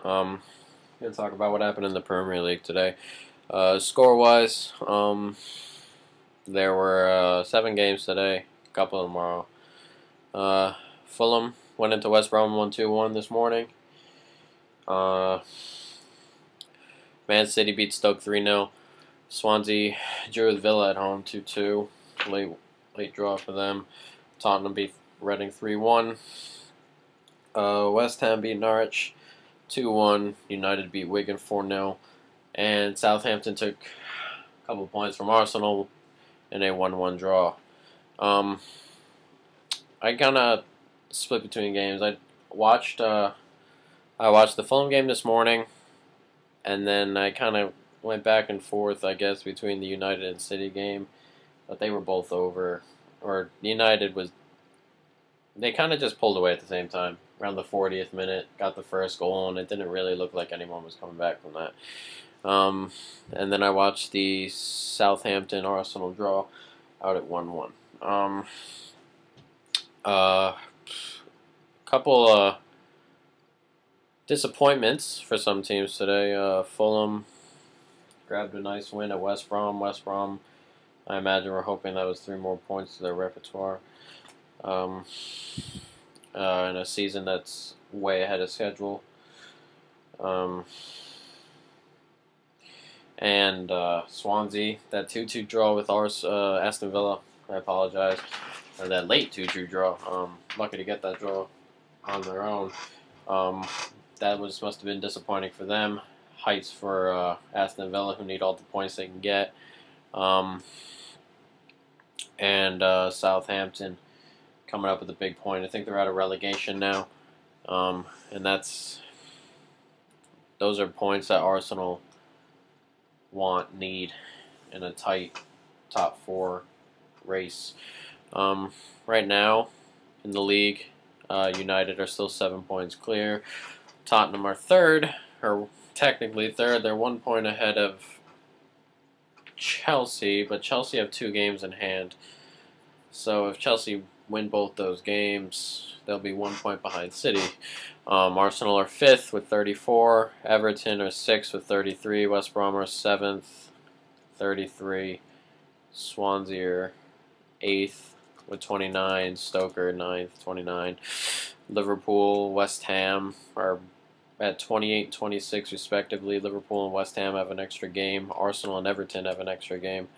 Gonna talk about what happened in the Premier League today. Score-wise, there were 7 games today, a couple tomorrow. Fulham went into West Brom 1-2-1 this morning. Man City beat Stoke 3-0. Swansea drew with Villa at home 2-2. Late draw for them. Tottenham beat Reading 3-1. West Ham beat Norwich 2-1. United beat Wigan 4-0. And Southampton took a couple points from Arsenal in a 1-1 draw. I kind of split between games. I watched the Fulham game this morning, and then I kind of went back and forth, I guess, between the United and City game, but they were both over. Or United was, they kind of just pulled away at the same time. Around the 40th minute, got the first goal, and it didn't really look like anyone was coming back from that. And then I watched the Southampton Arsenal draw out at 1-1. Couple disappointments for some teams today. Fulham grabbed a nice win at West Brom. West Brom, I imagine, we're hoping that was 3 more points to their repertoire. In a season that's way ahead of schedule. And Swansea, that 2-2 draw with Aston Villa, I apologize, or that late 2-2 draw. Lucky to get that draw on their own. That must have been disappointing for them. Heights for Aston Villa, who need all the points they can get. And Southampton coming up with a big point. I think they're out of relegation now. And those are points that Arsenal need in a tight top 4 race. Right now in the league, United are still 7 points clear. Tottenham are third, or technically third. They're 1 point ahead of Chelsea, but Chelsea have 2 games in hand. So if Chelsea win both those games, they'll be 1 point behind City. Arsenal are 5th with 34. Everton are 6th with 33. West Brom are 7th, 33. Swansea are 8th with 29. Stoke are 9th, 29. Liverpool, West Ham are at 28 and 26 respectively. Liverpool and West Ham have an extra game. Arsenal and Everton have an extra game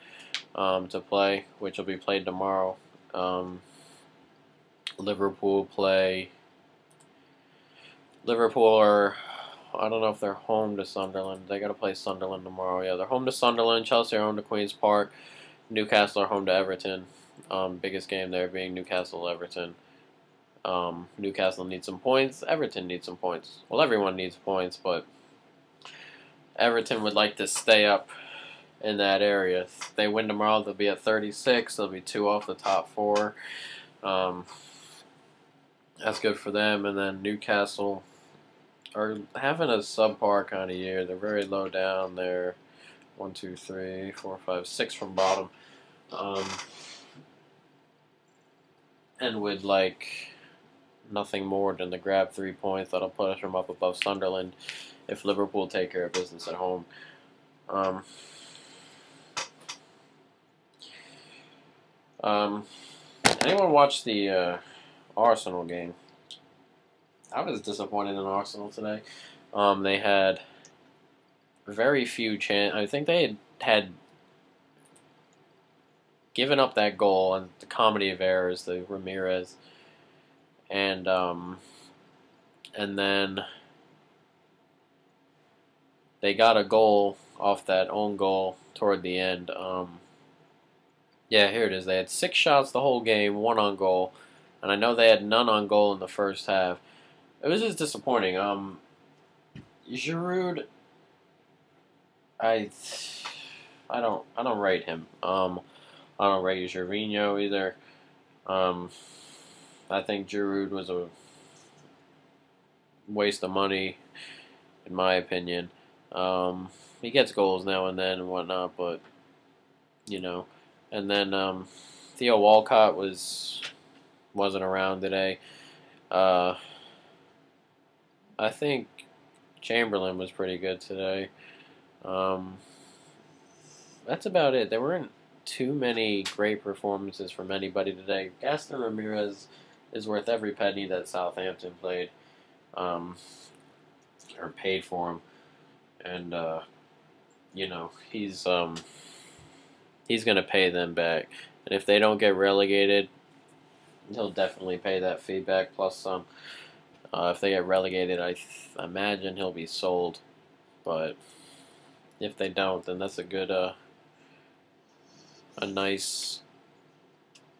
to play, which will be played tomorrow. Liverpool are, I don't know if they're home to Sunderland. They got to play Sunderland tomorrow. Yeah, they're home to Sunderland. Chelsea are home to Queen's Park. Newcastle are home to Everton. Biggest game there being Newcastle-Everton. Newcastle needs some points. Everton needs some points. Well, everyone needs points, but Everton would like to stay up in that area. If they win tomorrow, they'll be at 36. They'll be 2 off the top 4. That's good for them. And then Newcastle are having a subpar kind of year. They're very low down. They're 1, 2, 3, 4, 5, 6 from bottom. And would like nothing more than to grab 3 points. That'll push them up above Sunderland if Liverpool take care of business at home. Anyone watch the Arsenal game? I was disappointed in Arsenal today. They had very few chances. I think they had given up that goal and the comedy of errors, the Ramirez, and then they got a goal off that own goal toward the end. Yeah, here it is. They had 6 shots the whole game, 1 on goal, and I know they had none on goal in the first half. It was just disappointing. Giroud, I don't rate him. I don't rate Jorginho either. I think Giroud was a waste of money, in my opinion. He gets goals now and then and whatnot, but you know. And then Theo Walcott wasn't around today. I think Chamberlain was pretty good today. That's about it. There weren't too many great performances from anybody today. Gaston Ramirez is worth every penny that Southampton played, or paid for him, and he's going to pay them back. And if they don't get relegated, he'll definitely pay that fee back plus some. If they get relegated, I imagine he'll be sold. But if they don't, then that's a good, a nice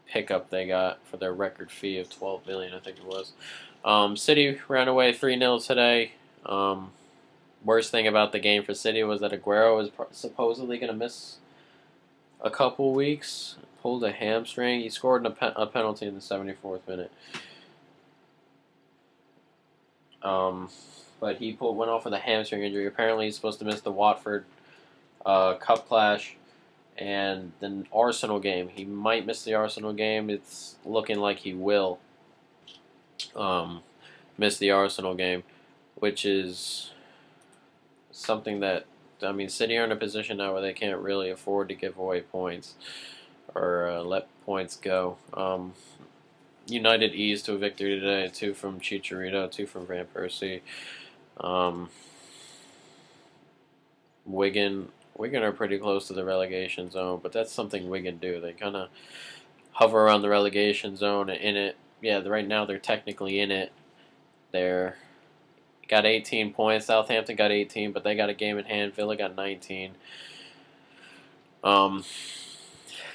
pickup they got for their record fee of $12 million, I think it was. City ran away 3-0 today. Worst thing about the game for City was that Aguero was supposedly going to miss a couple weeks. Pulled a hamstring. He scored a penalty in the 74th minute. But he went off with a hamstring injury. Apparently, he's supposed to miss the Watford Cup clash and the Arsenal game. He might miss the Arsenal game. It's looking like he will miss the Arsenal game, which is something that, I mean, City are in a position now where they can't really afford to give away points or let points go. United eased to a victory today, 2 from Chicharito, 2 from Van Persie. Wigan are pretty close to the relegation zone, but that's something Wigan do. They kind of hover around the relegation zone and in it. Yeah, right now they're technically in it. They're got 18 points. Southampton got 18, but they got a game in hand. Villa got 19.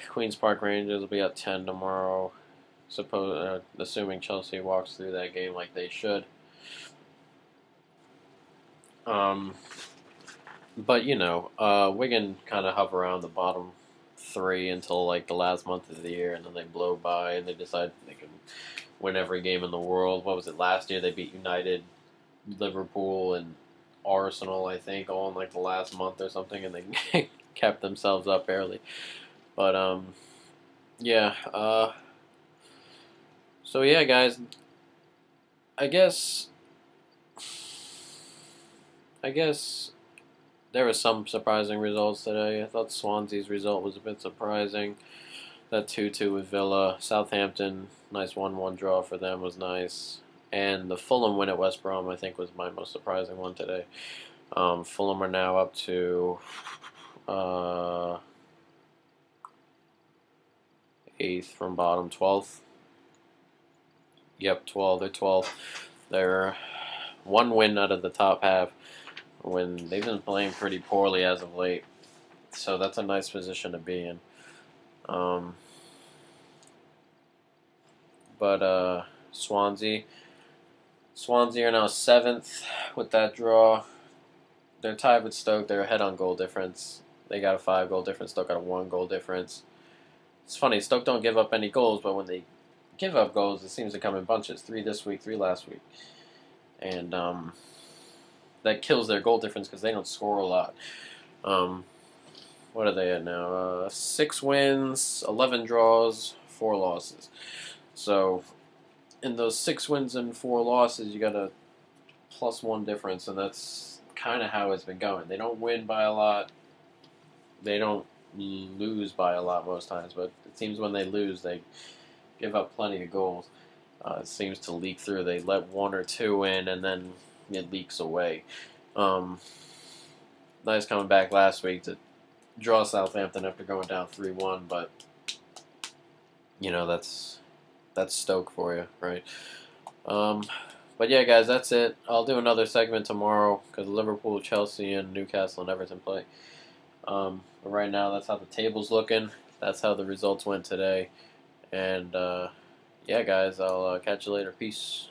Queen's Park Rangers will be at 10 tomorrow. Assuming Chelsea walks through that game like they should. But Wigan kind of hover around the bottom 3 until like the last month of the year, and then they blow by and they decide they can win every game in the world. What was it last year? They beat United, Liverpool, and Arsenal, I think, all in like the last month or something, and they kept themselves up barely. But yeah. So yeah, guys. I guess there were some surprising results today. I thought Swansea's result was a bit surprising. That 2-2 with Villa. Southampton, nice 1-1 draw for them was nice. And the Fulham win at West Brom, I think, was my most surprising one today. Fulham are now up to 8th from bottom, 12th. Yep, 12. They're 12th. They're 1 win out of the top half when they've been playing pretty poorly as of late. So that's a nice position to be in. But Swansea are now 7th with that draw. They're tied with Stoke. They're ahead on goal difference. They got a 5-goal difference. Stoke got a 1-goal difference. It's funny, Stoke don't give up any goals, but when they give up goals, it seems to come in bunches. 3 this week, 3 last week. And that kills their goal difference because they don't score a lot. What are they at now? 6 wins, 11 draws, 4 losses. So in those 6 wins and 4 losses, you got a +1 difference, and that's kind of how it's been going. They don't win by a lot. They don't lose by a lot most times, but it seems when they lose, they give up plenty of goals. It seems to leak through. They let 1 or 2 in, and then it leaks away. Nice coming back last week to draw Southampton after going down 3-1, but that's Stoke for you, right? But yeah, guys, that's it. I'll do another segment tomorrow because Liverpool, Chelsea, and Newcastle and Everton play. But right now, that's how the table's looking. That's how the results went today. And yeah, guys, I'll catch you later. Peace.